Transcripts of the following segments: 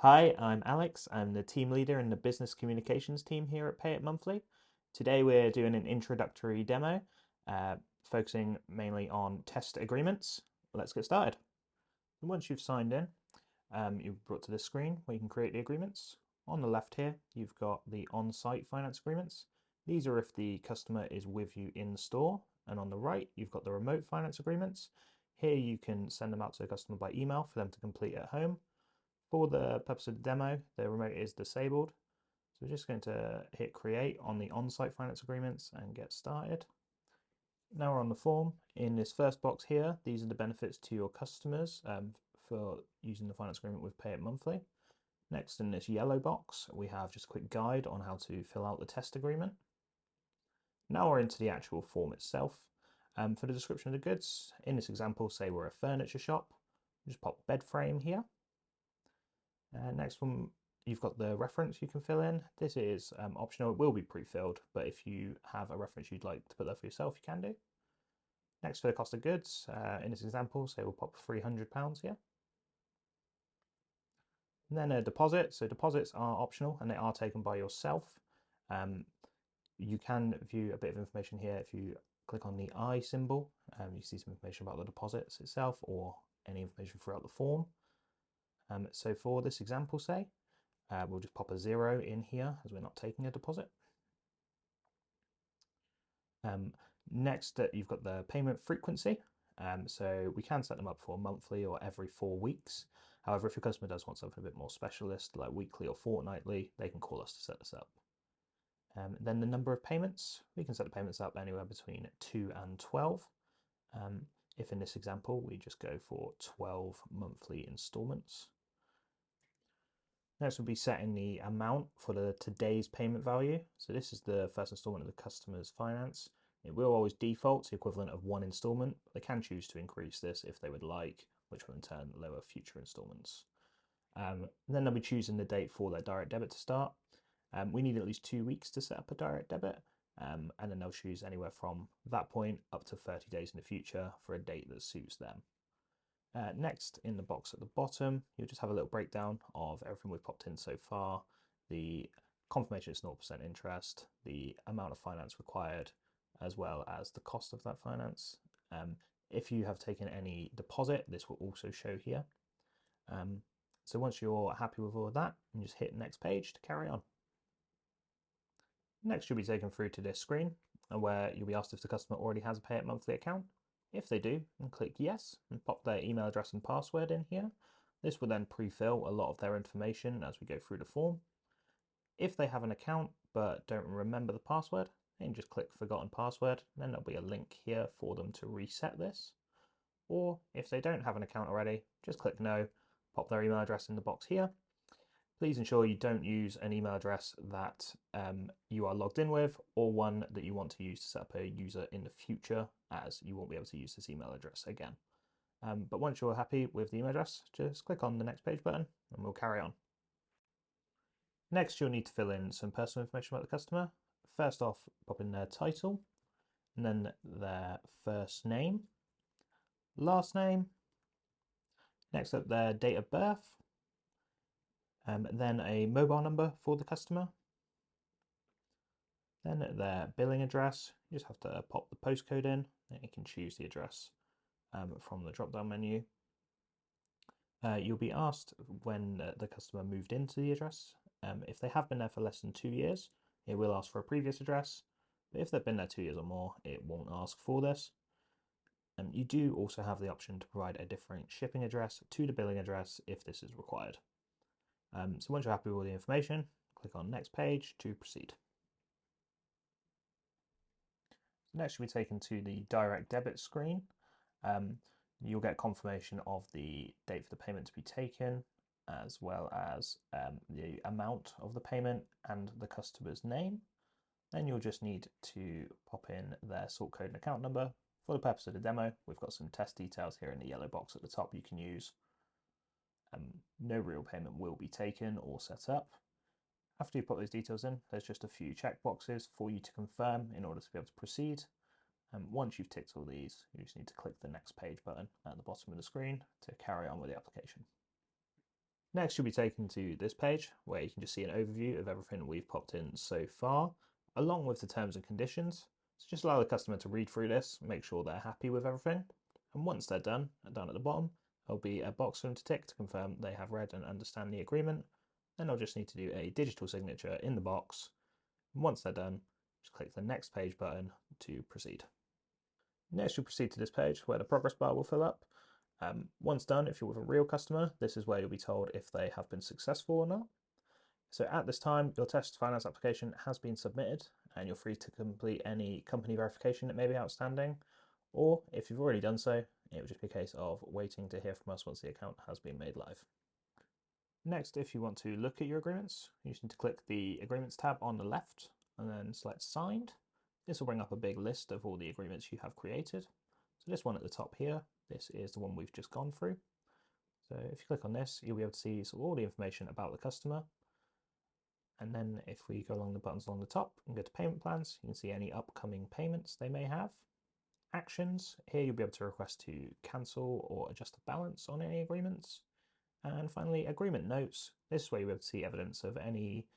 Hi, I'm Alex. I'm the team leader in the business communications team here at PayItMonthly. Today we're doing an introductory demo, focusing mainly on test agreements. Let's get started. Once you've signed in, you're brought to this screen where you can create the agreements. On the left here, you've got the on-site finance agreements. These are if the customer is with you in the store. And on the right, you've got the remote finance agreements. Here you can send them out to the customer by email for them to complete at home. For the purpose of the demo, the remote is disabled. So we're just going to hit create on the on-site finance agreements and get started. Now we're on the form. In this first box here, these are the benefits to your customers for using the finance agreement with PayItMonthly. Next, in this yellow box, we have just a quick guide on how to fill out the test agreement. Now we're into the actual form itself. For the description of the goods, in this example, say we're a furniture shop, just pop bed frame here. Next one, you've got the reference you can fill in. This is optional, it will be pre-filled, but if you have a reference you'd like to put there for yourself, you can do. Next, for the cost of goods, in this example, say we'll pop £300 here. And then a deposit. So deposits are optional and they are taken by yourself. You can view a bit of information here if you click on the I symbol. You see some information about the deposits itself or any information throughout the form. So for this example, say, we'll just pop a 0 in here as we're not taking a deposit. Next, you've got the payment frequency. So we can set them up for monthly or every 4 weeks. However, if your customer does want something a bit more specialist, like weekly or fortnightly, they can call us to set this up. Then the number of payments, we can set the payments up anywhere between 2 and 12. If in this example, we just go for 12 monthly installments. Next, we'll be setting the amount for today's payment value. So this is the first installment of the customer's finance. It will always default to the equivalent of 1 installment. They can choose to increase this if they would like, which will in turn lower future installments. Then they'll be choosing the date for their direct debit to start. We need at least 2 weeks to set up a direct debit, and then they'll choose anywhere from that point up to 30 days in the future for a date that suits them. Next, in the box at the bottom, you'll just have a little breakdown of everything we've popped in so far, the confirmation it's 0% interest, the amount of finance required, as well as the cost of that finance. If you have taken any deposit, this will also show here. So once you're happy with all of that, you just hit next page to carry on. Next, you'll be taken through to this screen where you'll be asked if the customer already has a PayItMonthly account. If they do, then click yes and pop their email address and password in here. This will then pre-fill a lot of their information as we go through the form. If they have an account but don't remember the password, then just click forgotten password, then there'll be a link here for them to reset this. Or if they don't have an account already, just click no, pop their email address in the box here. Please ensure you don't use an email address that you are logged in with or one that you want to use to set up a user in the future, as you won't be able to use this email address again. But once you're happy with the email address, just click on the next page button and we'll carry on. Next, you'll need to fill in some personal information about the customer. First off, pop in their title, and then their first name, last name, next up their date of birth, then a mobile number for the customer, then their billing address. You just have to pop the postcode in, then you can choose the address from the drop-down menu. You'll be asked when the customer moved into the address. If they have been there for less than 2 years, it will ask for a previous address, but if they've been there 2 years or more, it won't ask for this. You do also have the option to provide a different shipping address to the billing address if this is required. So once you're happy with all the information, click on next page to proceed. Next, you'll be taken to the direct debit screen. You'll get confirmation of the date for the payment to be taken, as well as the amount of the payment and the customer's name. Then you'll just need to pop in their sort code and account number. For the purpose of the demo, we've got some test details here in the yellow box at the top you can use. No real payment will be taken or set up. After you put those details in, there's just a few check boxes for you to confirm in order to be able to proceed. And once you've ticked all these, you just need to click the next page button at the bottom of the screen to carry on with the application. Next, you'll be taken to this page where you can just see an overview of everything we've popped in so far, along with the terms and conditions. So just allow the customer to read through this, make sure they're happy with everything. And once they're done, down at the bottom, there'll be a box for them to tick to confirm they have read and understand the agreement. Then they'll just need to do a digital signature in the box. And once they're done, just click the next page button to proceed. Next, you'll proceed to this page where the progress bar will fill up. Once done, if you're with a real customer, this is where you'll be told if they have been successful or not. So at this time, your test finance application has been submitted and you're free to complete any company verification that may be outstanding. Or if you've already done so, it will just be a case of waiting to hear from us once the account has been made live. Next, if you want to look at your agreements, you just need to click the Agreements tab on the left and then select Signed. This will bring up a big list of all the agreements you have created. So this one at the top here, this is the one we've just gone through. So if you click on this, you'll be able to see all the information about the customer. And then if we go along the buttons along the top and go to payment plans, you can see any upcoming payments they may have. Actions, here you'll be able to request to cancel or adjust the balance on any agreements. And finally, agreement notes. This is where you'll be able to see evidence of any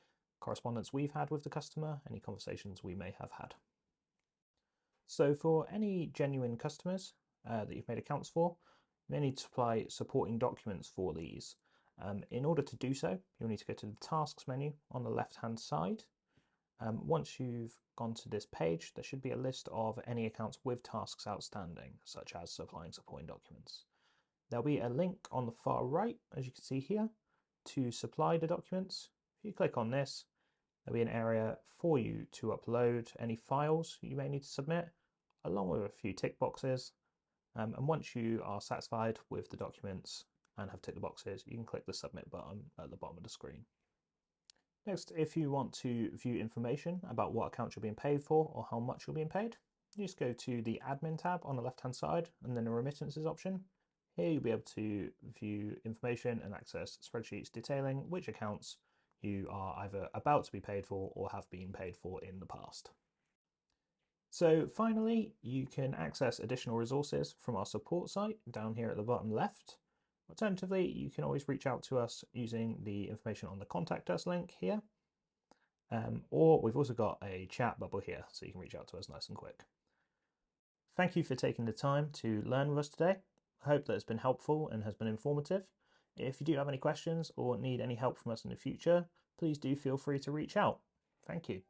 correspondence we've had with the customer, any conversations we may have had. So for any genuine customers that you've made accounts for, you may need to supply supporting documents for these. In order to do so, you'll need to go to the Tasks menu on the left-hand side. Once you've gone to this page, there should be a list of any accounts with tasks outstanding, such as supplying supporting documents. There'll be a link on the far right, as you can see here, to supply the documents. If you click on this, there'll be an area for you to upload any files you may need to submit, along with a few tick boxes. And once you are satisfied with the documents and have ticked the boxes, you can click the submit button at the bottom of the screen. Next, if you want to view information about what accounts you're being paid for or how much you're being paid, you just go to the admin tab on the left hand side and then the remittances option. Here you'll be able to view information and access spreadsheets detailing which accounts you are either about to be paid for or have been paid for in the past. So finally, you can access additional resources from our support site down here at the bottom left. Alternatively, you can always reach out to us using the information on the contact us link here. Or we've also got a chat bubble here, so you can reach out to us nice and quick. Thank you for taking the time to learn with us today. I hope that it's been helpful and has been informative. If you do have any questions or need any help from us in the future, please do feel free to reach out. Thank you.